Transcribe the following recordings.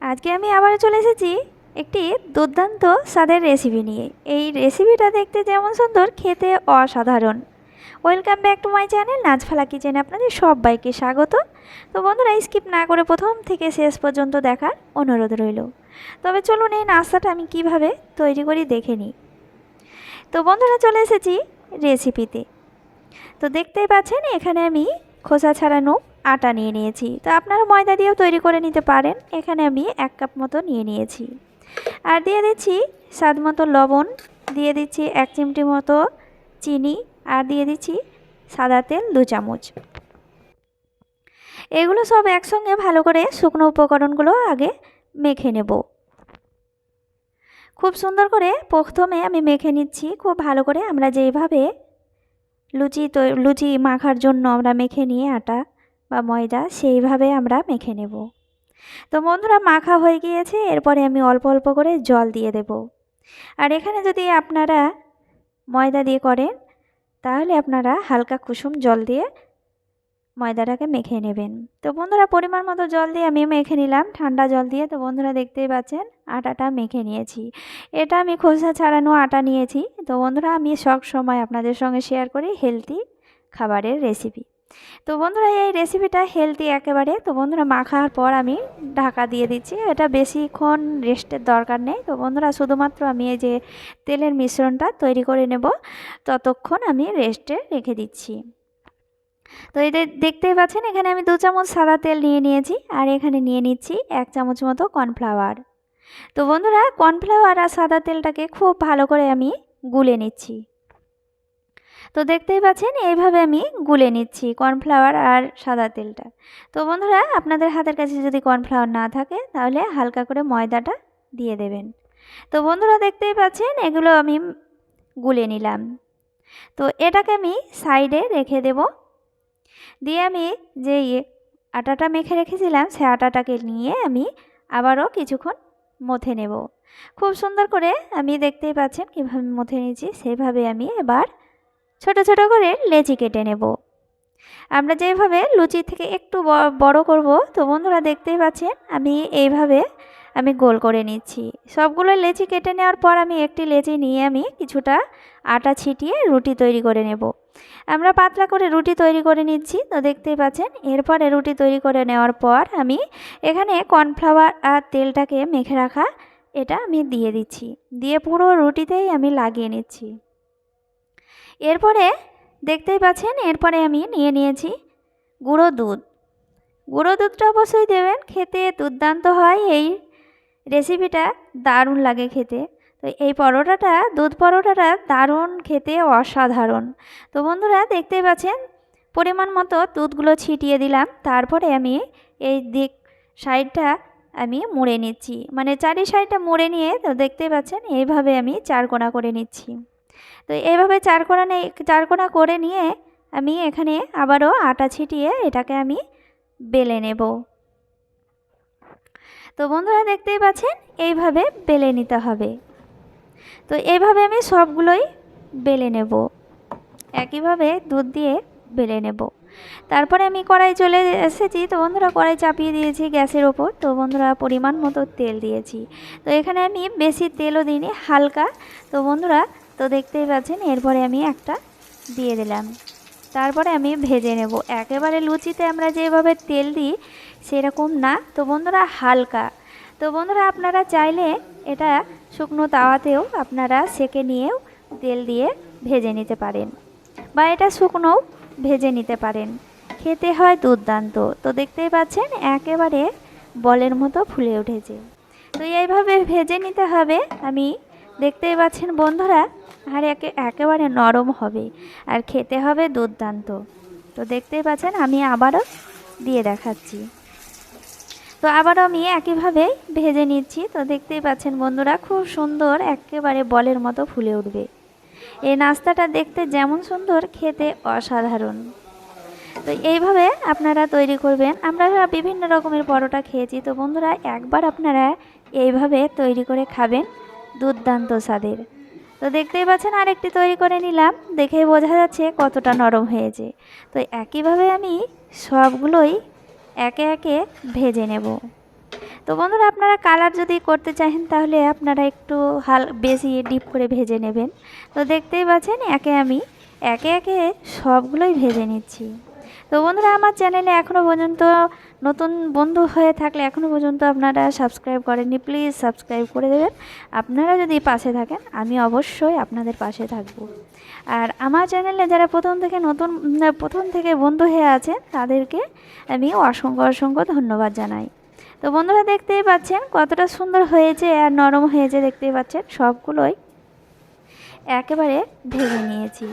আজকে আমি আবার চলে এসেছি একটি দুর্দান্ত স্বাদের রেসিপি নিয়ে। এই রেসিপিটা দেখতে যেমন সুন্দর, খেতে অসাধারণ। Welcome back to my channel Najfala কিচেনে আপনাদের সবাইকে স্বাগত। তো বন্ধুরা, স্কিপ না করে প্রথম থেকে শেষ পর্যন্ত দেখার অনুরোধ রইল। তবে চলুন এই নাস্তাটা আমি কিভাবে তৈরি করি দেখে নিই। তো বন্ধুরা, চলে এসেছি রেসিপিতে। তো দেখতেই পাচ্ছেন এখানে আমি খোসা ছাড়ানো আটা নিয়ে নিয়েছি। তো আপনারা ময়দা দিয়েও তৈরি করে নিতে পারেন। এখানে আমি 1 কাপ মতো নিয়ে নিয়েছি। আর দিয়ে দিচ্ছি স্বাদ মতো লবণ, দিয়ে দিচ্ছি 1 চিমটি মতো চিনি, আর দিয়ে দিচ্ছি সাদা তেল 2 চামচ। এগুলো সব একসঙ্গে ভালো করে শুকনো উপকরণগুলো আগে মেখে নেব। খুব সুন্দর করে প্রথমে আমি মেখে নিচ্ছি খুব ভালো করে। আমরা যেইভাবে লুচি মাখার জন্য আমরা মেখে নিয়ে আটা বা ময়দা, সেইভাবে আমরা মেখে নেব। তো বন্ধুরা, মাখা হয়ে গিয়েছে। এরপরে আমি অল্প অল্প করে জল দিয়ে দেব। আর এখানে যদি আপনারা ময়দা দিয়ে করেন, তাহলে আপনারা হালকা কুসুম জল দিয়ে ময়দাটাকে মেখে নেবেন। তো বন্ধুরা, পরিমাণ মতো জল দিয়ে আমি মেখে নিলাম, ঠান্ডা জল দিয়ে। তো বন্ধুরা, দেখতেই পাচ্ছেন আটাটা মেখে নিয়েছি। এটা আমি খোসা ছাড়ানো আটা নিয়েছি। তো বন্ধুরা, আমি সব সময় আপনাদের সঙ্গে শেয়ার করি হেলদি খাবারের রেসিপি। তো বন্ধুরা, এই রেসিপিটা হেলদি একেবারে। তো বন্ধুরা, মাখার পর আমি ঢাকা দিয়ে দিচ্ছি। এটা বেশিক্ষণ রেস্টের দরকার নেই। তো বন্ধুরা, শুধুমাত্র আমি এই যে তেলের মিশ্রণটা তৈরি করে নেব, ততক্ষণ আমি রেস্টে রেখে দিচ্ছি। তো এই দেখতেই পাচ্ছেন এখানে আমি 2 চামচ সাদা তেল নিয়ে নিয়েছি। আর এখানে নিয়ে নিচ্ছি 1 চামচ মতো কর্নফ্লাওয়ার। তো বন্ধুরা, কর্নফ্লাওয়ার আর সাদা তেলটাকে খুব ভালো করে আমি গুলে নিচ্ছি। তো দেখতেই পাচ্ছেন এইভাবে আমি গুলে নিচ্ছি কর্নফ্লাওয়ার আর সাদা তেলটা। তো বন্ধুরা, আপনাদের হাতের কাছে যদি কর্নফ্লাওয়ার না থাকে, তাহলে হালকা করে ময়দাটা দিয়ে দেবেন। তো বন্ধুরা, দেখতেই পাচ্ছেন এগুলো আমি গুলে নিলাম। তো এটাকে আমি সাইডে রেখে দেব। দিয়ে আমি যে আটাটা মেখে রেখেছিলাম, সে আটাটাকে নিয়ে আমি আবারও কিছুক্ষণ মথে নেব। খুব সুন্দর করে আমি দেখতেই পাচ্ছেন কীভাবে মথে নিয়েছি। সেভাবে আমি এবার ছোট ছোট করে লেচি কেটে নেব। আমরা যেভাবে লুচি থেকে একটু বড় করব, তো বন্ধুরা দেখতেই পাচ্ছেন আমি এইভাবে আমি গোল করে নিচ্ছি। সবগুলো লেচি কেটে নেওয়ার পর আমি একটি লেচি নিয়ে আমি কিছুটা আটা ছিটিয়ে রুটি তৈরি করে নেব। আমরা পাতলা করে রুটি তৈরি করে নিচ্ছি। তো দেখতেই পাচ্ছেন এরপরে রুটি তৈরি করে নেওয়ার পর আমি এখানে কর্নফ্লাওয়ার আর তেলটাকে মেখে রাখা এটা আমি দিয়ে দিচ্ছি। দিয়ে পুরো রুটিতেই আমি লাগিয়ে নিচ্ছি। এরপরে দেখতেই পাচ্ছেন এরপরে আমি নিয়ে নিয়েছি গুঁড়ো দুধ। গুঁড়ো দুধটা অবশ্যই দেবেন, খেতে দুর্দান্ত হয়। এই রেসিপিটা দারুণ লাগে খেতে। তো এই পরোটাটা, দুধ পরোটাটা দারুণ খেতে, অসাধারণ। তো বন্ধুরা, দেখতেই পাচ্ছেন পরিমাণ মতো দুধগুলো ছিটিয়ে দিলাম। তারপরে আমি এই সাইডটা আমি মুড়ে নিচ্ছি, মানে চারি সাইডটা মুড়ে নিয়ে, তো দেখতেই পাচ্ছেন এইভাবে আমি 4 কোণা করে নিচ্ছি। তো এইভাবে 4 কোণা করে নিয়ে আমি এখানে আবারও আটা ছিটিয়ে এটাকে আমি বেলে নেব। তো বন্ধুরা, দেখতেই পাচ্ছেন এইভাবে বেলে নিতে হবে। তো এইভাবে আমি সবগুলোই বেলে নেব, একইভাবে দুধ দিয়ে বেলে নেব। তারপরে আমি কড়াই চলে এসেছি। তো বন্ধুরা, কড়াই চাপিয়ে দিয়েছি গ্যাসের ওপর। তো বন্ধুরা, পরিমাণ মতো তেল দিয়েছি। তো এখানে আমি বেশি তেলও দিইনি, হালকা। তো বন্ধুরা, তো দেখতেই পাচ্ছেন এরপরে আমি একটা দিয়ে দিলাম। তারপরে আমি ভেজে নেব। একেবারে লুচিতে আমরা যেভাবে তেল দিই সেরকম না। তো বন্ধুরা, হালকা। তো বন্ধুরা, আপনারা চাইলে এটা শুকনো তাওয়াতেও আপনারা সেঁকে নিয়েও তেল দিয়ে ভেজে নিতে পারেন, বা এটা শুকনোও ভেজে নিতে পারেন। খেতে হয় দুর্দান্ত। তো দেখতেই পাচ্ছেন একেবারে বলের মতো ফুলে উঠেছে। তো এইভাবে ভেজে নিতে হবে। আমি দেখতেই পাচ্ছেন বন্ধুরা, আর একেবারে নরম হবে আর খেতে হবে দুর্দান্ত। তো দেখতেই পাচ্ছেন আমি আবারও দিয়ে দেখাচ্ছি। তো আবারও আমি একইভাবে ভেজে নিচ্ছি। তো দেখতেই পাচ্ছেন বন্ধুরা, খুব সুন্দর একেবারে বলের মতো ফুলে উঠবে। এই নাস্তাটা দেখতে যেমন সুন্দর, খেতে অসাধারণ। তো এইভাবে আপনারা তৈরি করবেন। আমরা বিভিন্ন রকমের পরোটা খেয়েছি। তো বন্ধুরা, একবার আপনারা এইভাবে তৈরি করে খাবেন, দুর্দান্ত স্বাদের। তো দেখতেই পাচ্ছেন আরেকটি তৈরি করে নিলাম, দেখেই বোঝা যাচ্ছে কতটা নরম হয়েছে। তো একইভাবে আমি সবগুলোই একে একে ভেজে নেব। তো বন্ধুরা, আপনারা কালার যদি করতে চান তাহলে আপনারা একটু বেশি ডিপ করে ভেজে নেবেন। তো দেখতেই পাচ্ছেন আমি একে একে সবগুলোই ভেজে নিচ্ছি। তো বন্ধুরা, আমার চ্যানেলে এখনও পর্যন্ত নতুন বন্ধু হয়ে থাকলে এখনও পর্যন্ত আপনারা সাবস্ক্রাইব করেননি, প্লিজ সাবস্ক্রাইব করে দেবেন। আপনারা যদি পাশে থাকেন আমি অবশ্যই আপনাদের পাশে থাকব। আর আমার চ্যানেলে যারা প্রথম থেকে বন্ধু হয়ে আছেন তাদেরকে আমি অসংখ্য অসংখ্য ধন্যবাদ জানাই। তো বন্ধুরা, দেখতেই পাচ্ছেন কতটা সুন্দর হয়েছে আর নরম হয়েছে, দেখতেই পাচ্ছেন সবগুলোই একেবারে ভেজে নিয়েছি।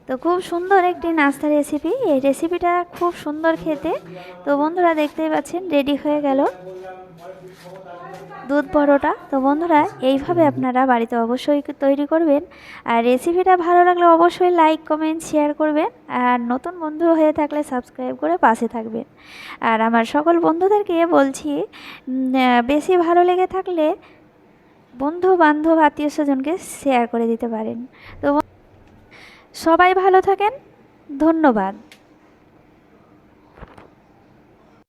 তো খুব সুন্দর একটি নাস্তা রেসিপি, এই রেসিপিটা খুব সুন্দর খেতে। তো বন্ধুরা, দেখতেই পাচ্ছেন রেডি হয়ে গেল দুধ পরোটা। তো বন্ধুরা, এইভাবে আপনারা বাড়িতে অবশ্যই তৈরি করবেন। আর রেসিপিটা ভালো লাগলে অবশ্যই লাইক কমেন্ট শেয়ার করবেন। আর নতুন বন্ধু হয়ে থাকলে সাবস্ক্রাইব করে পাশে থাকবেন। আর আমার সকল বন্ধুদেরকে বলছি, বেশি ভালো লেগে থাকলে বন্ধু বান্ধব আত্মীয় স্বজনকে শেয়ার করে দিতে পারেন। তো সবাই ভালো থাকেন, ধন্যবাদ।